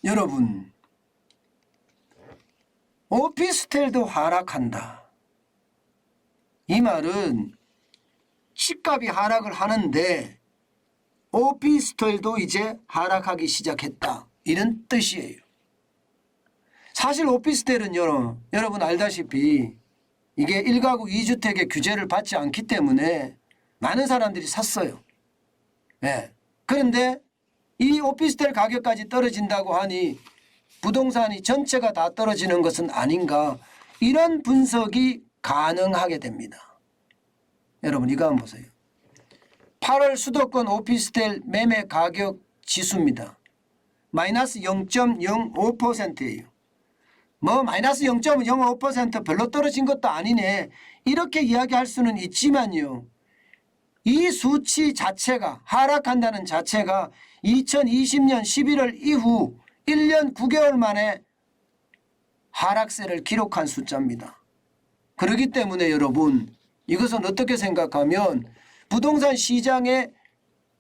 여러분, 오피스텔도 하락한다. 이 말은 집값이 하락을 하는데 오피스텔도 이제 하락하기 시작했다, 이런 뜻이에요. 사실 오피스텔은 여러분 알다시피 이게 1가구 2주택의 규제를 받지 않기 때문에 많은 사람들이 샀어요. 네. 그런데 이 오피스텔 가격까지 떨어진다고 하니 부동산이 전체가 다 떨어지는 것은 아닌가, 이런 분석이 가능하게 됩니다. 여러분 이거 한번 보세요. 8월 수도권 오피스텔 매매 가격 지수입니다. 마이너스 0.05%예요. 뭐 마이너스 0.05% 별로 떨어진 것도 아니네, 이렇게 이야기할 수는 있지만요, 이 수치 자체가 하락한다는 자체가 2020년 11월 이후 1년 9개월 만에 하락세를 기록한 숫자입니다. 그렇기 때문에 여러분 이것은 어떻게 생각하면 부동산 시장에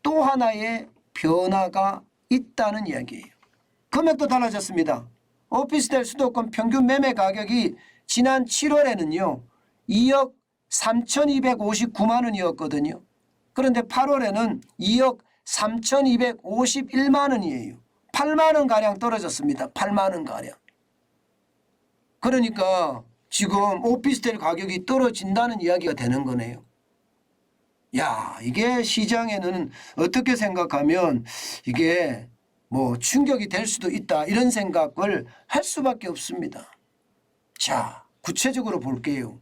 또 하나의 변화가 있다는 이야기예요. 금액도 달라졌습니다. 오피스텔 수도권 평균 매매 가격이 지난 7월에는요 2억 3,259만 원이었거든요. 그런데 8월에는 2억 3,251만 원이에요. 8만 원가량 떨어졌습니다. 8만 원가량. 그러니까 지금 오피스텔 가격이 떨어진다는 이야기가 되는 거네요. 야, 이게 시장에는 어떻게 생각하면 이게 뭐 충격이 될 수도 있다, 이런 생각을 할 수밖에 없습니다. 자, 구체적으로 볼게요.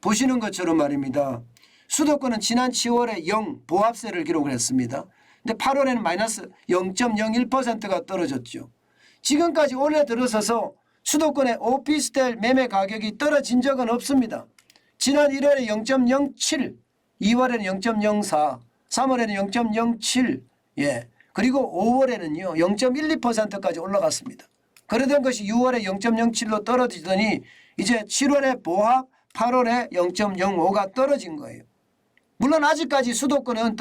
보시는 것처럼 말입니다. 수도권은 지난 10월에 0 보합세를 기록을 했습니다. 근데 8월에는 마이너스 0.01%가 떨어졌죠. 지금까지 올해 들어서서 수도권의 오피스텔 매매 가격이 떨어진 적은 없습니다. 지난 1월에 0.07, 2월에는 0.04, 3월에는 0.07, 예, 그리고 5월에는요 0.12%까지 올라갔습니다. 그러던 것이 6월에 0.07로 떨어지더니 이제 7월에 보합, 8월에 0.05가 떨어진 거예요. 물론 아직까지 수도권은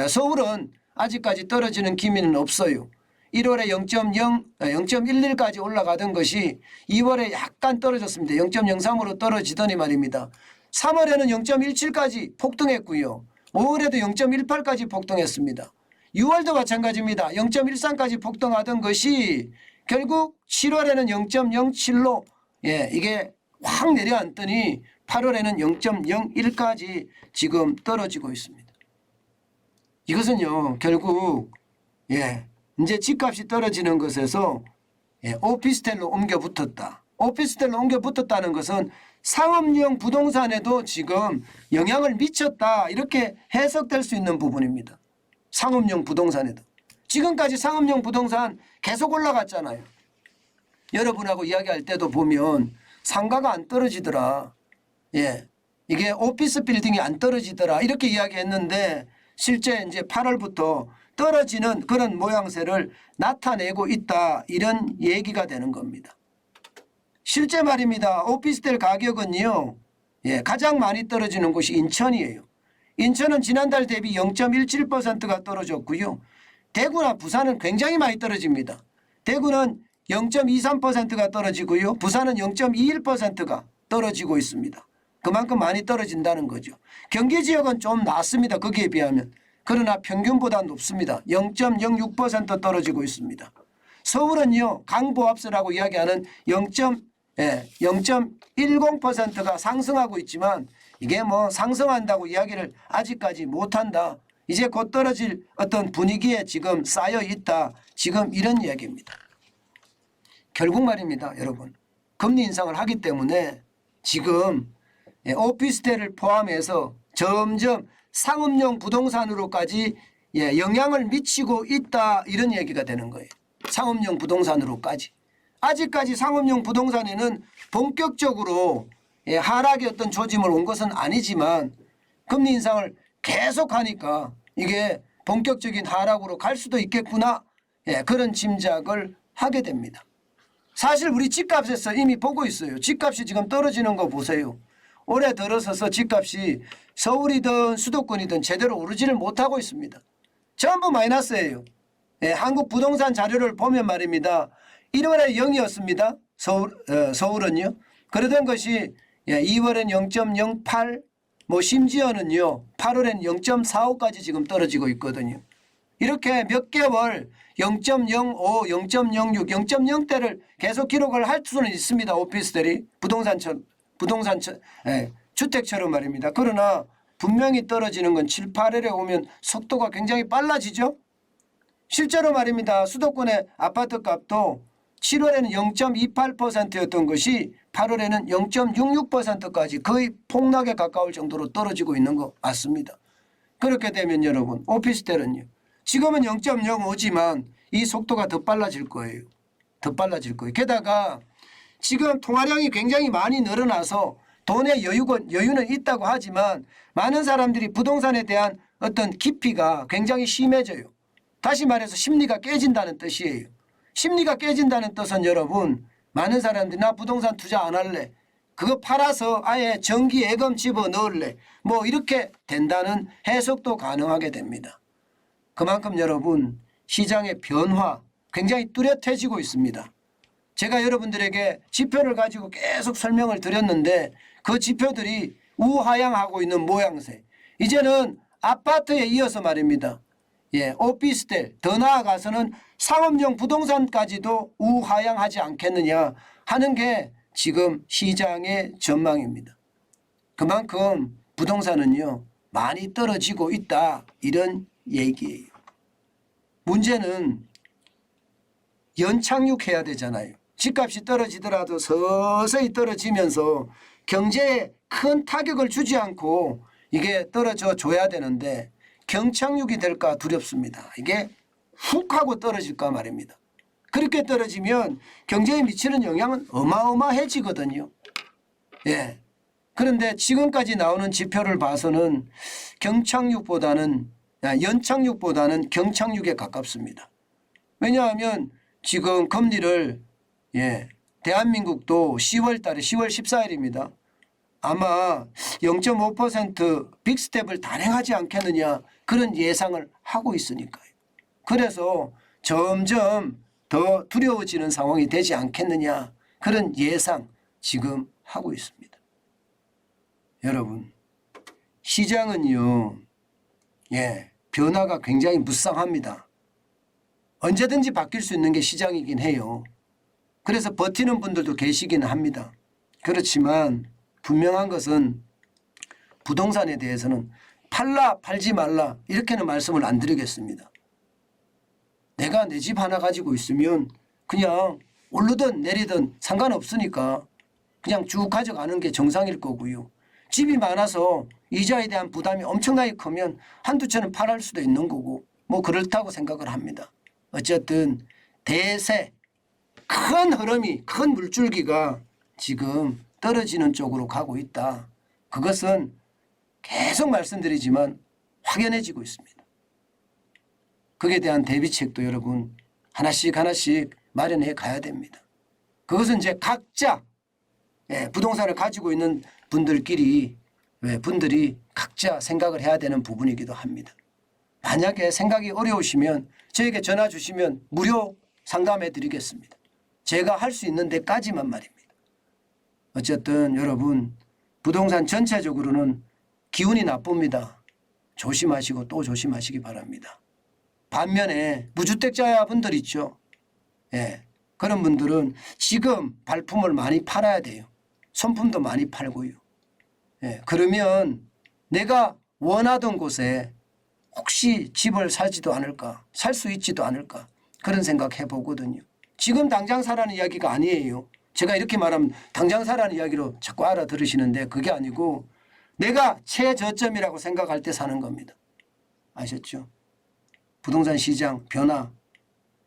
서울은 아직까지 떨어지는 기미는 없어요. 1월에 0.11까지 올라가던 것이 2월에 약간 떨어졌습니다. 0.03으로 떨어지더니 말입니다. 3월에는 0.17까지 폭등했고요. 5월에도 0.18까지 폭등했습니다. 6월도 마찬가지입니다. 0.13까지 폭등하던 것이 결국 7월에는 0.07로 이게 확 내려앉더니 8월에는 0.01까지 지금 떨어지고 있습니다. 이것은요 결국 이제 집값이 떨어지는 것에서 오피스텔로 옮겨 붙었다. 오피스텔로 옮겨 붙었다는 것은 상업용 부동산에도 지금 영향을 미쳤다, 이렇게 해석될 수 있는 부분입니다. 상업용 부동산에도. 지금까지 상업용 부동산 계속 올라갔잖아요. 여러분하고 이야기할 때도 보면 상가가 안 떨어지더라. 이게 오피스 빌딩이 안 떨어지더라, 이렇게 이야기했는데 실제 이제 8월부터 떨어지는 그런 모양새를 나타내고 있다, 이런 얘기가 되는 겁니다. 실제 말입니다. 오피스텔 가격은요 가장 많이 떨어지는 곳이 인천이에요. 인천은 지난달 대비 0.17%가 떨어졌고요. 대구나 부산은 굉장히 많이 떨어집니다. 대구는 0.23%가 떨어지고요. 부산은 0.21%가 떨어지고 있습니다. 그만큼 많이 떨어진다는 거죠. 경기 지역은 좀 낮습니다. 거기에 비하면. 그러나 평균보다 높습니다. 0.06% 떨어지고 있습니다. 서울은요 강보합세라고 이야기하는 0.10%가 상승하고 있지만 이게 뭐 상승한다고 이야기를 아직까지 못한다. 이제 곧 떨어질 어떤 분위기에 지금 쌓여 있다. 지금 이런 이야기입니다. 결국 말입니다. 여러분, 금리 인상을 하기 때문에 지금 오피스텔을 포함해서 점점 상업용 부동산으로까지 영향을 미치고 있다, 이런 얘기가 되는 거예요. 상업용 부동산으로까지. 아직까지 상업용 부동산에는 본격적으로 하락의 어떤 조짐을 온 것은 아니지만 금리 인상을 계속하니까 이게 본격적인 하락으로 갈 수도 있겠구나, 그런 짐작을 하게 됩니다. 사실 우리 집값에서 이미 보고 있어요. 집값이 지금 떨어지는 거 보세요. 올해 들어서서 집값이 서울이든 수도권이든 제대로 오르지를 못하고 있습니다. 전부 마이너스예요. 한국 부동산 자료를 보면 말입니다. 1월에 0이었습니다. 서울은요. 그러던 것이 2월엔 0.08, 뭐 심지어는요 8월엔 0.45까지 지금 떨어지고 있거든요. 이렇게 몇 개월 0.05, 0.06, 0.0대를 계속 기록을 할 수는 있습니다. 오피스텔이 주택처럼 말입니다. 그러나 분명히 떨어지는 건 7, 8월에 오면 속도가 굉장히 빨라지죠. 실제로 말입니다. 수도권의 아파트 값도 7월에는 0.28%였던 것이 8월에는 0.66%까지 거의 폭락에 가까울 정도로 떨어지고 있는 거 맞습니다. 그렇게 되면 여러분 오피스텔은요. 지금은 0.05지만 이 속도가 더 빨라질 거예요. 더 빨라질 거예요. 게다가 지금 통화량이 굉장히 많이 늘어나서 돈의 여유는 있다고 하지만 많은 사람들이 부동산에 대한 어떤 깊이가 굉장히 심해져요. 다시 말해서 심리가 깨진다는 뜻이에요. 심리가 깨진다는 뜻은 여러분 많은 사람들이 나 부동산 투자 안 할래. 그거 팔아서 아예 정기 예금 집어넣을래. 뭐 이렇게 된다는 해석도 가능하게 됩니다. 그만큼 여러분 시장의 변화 굉장히 뚜렷해지고 있습니다. 제가 여러분들에게 지표를 가지고 계속 설명을 드렸는데 그 지표들이 우하향하고 있는 모양새. 이제는 아파트에 이어서 말입니다. 오피스텔 더 나아가서는 상업용 부동산까지도 우하향하지 않겠느냐 하는 게 지금 시장의 전망입니다. 그만큼 부동산은요 많이 떨어지고 있다 이런 얘기예요. 문제는 연착륙해야 되잖아요. 집값이 떨어지더라도 서서히 떨어지면서 경제에 큰 타격을 주지 않고 이게 떨어져 줘야 되는데 경착륙이 될까 두렵습니다. 이게 훅 하고 떨어질까 말입니다. 그렇게 떨어지면 경제에 미치는 영향은 어마어마해지거든요. 그런데 지금까지 나오는 지표를 봐서는 연착륙보다는 경착륙에 가깝습니다. 왜냐하면 지금 금리를 대한민국도 10월 달에 10월 14일입니다. 아마 0.5% 빅스텝을 단행하지 않겠느냐 그런 예상을 하고 있으니까요. 그래서 점점 더 두려워지는 상황이 되지 않겠느냐 그런 예상 지금 하고 있습니다. 여러분 시장은요 변화가 굉장히 무쌍합니다. 언제든지 바뀔 수 있는 게 시장이긴 해요. 그래서 버티는 분들도 계시기는 합니다. 그렇지만 분명한 것은 부동산에 대해서는 팔지 말라 이렇게는 말씀을 안 드리겠습니다. 내가 내 집 하나 가지고 있으면 그냥 오르든 내리든 상관없으니까 그냥 쭉 가져가는 게 정상일 거고요. 집이 많아서 이자에 대한 부담이 엄청나게 크면 한두 채는 팔을 수도 있는 거고 뭐 그렇다고 생각을 합니다. 어쨌든 대세 큰 흐름이 큰 물줄기가 지금 떨어지는 쪽으로 가고 있다. 그것은 계속 말씀드리지만 확연해지고 있습니다. 거기에 대한 대비책도 여러분 하나씩 마련해 가야 됩니다. 그것은 이제 각자 부동산을 가지고 있는 분들이 각자 생각을 해야 되는 부분이기도 합니다. 만약에 생각이 어려우시면 저에게 전화 주시면 무료 상담해 드리겠습니다. 제가 할 수 있는 데까지만 말입니다. 어쨌든 여러분 부동산 전체적으로는 기운이 나쁩니다. 조심하시고 또 조심하시기 바랍니다. 반면에 무주택자분들 있죠. 그런 분들은 지금 발품을 많이 팔아야 돼요. 손품도 많이 팔고요. 그러면 내가 원하던 곳에 혹시 집을 사지도 않을까, 살 수 있지도 않을까 그런 생각 해보거든요. 지금 당장 사라는 이야기가 아니에요. 제가 이렇게 말하면 당장 사라는 이야기로 자꾸 알아들으시는데 그게 아니고 내가 최저점이라고 생각할 때 사는 겁니다. 아셨죠? 부동산 시장 변화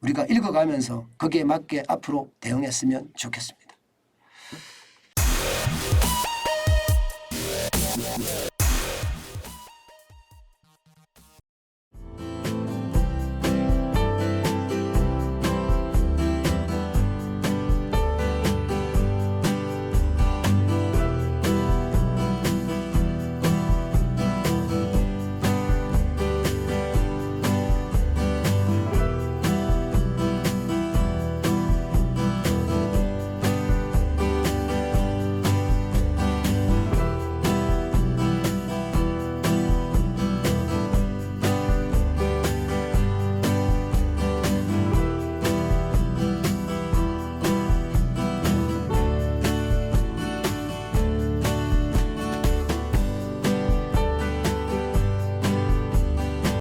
우리가 읽어가면서 거기에 맞게 앞으로 대응했으면 좋겠습니다.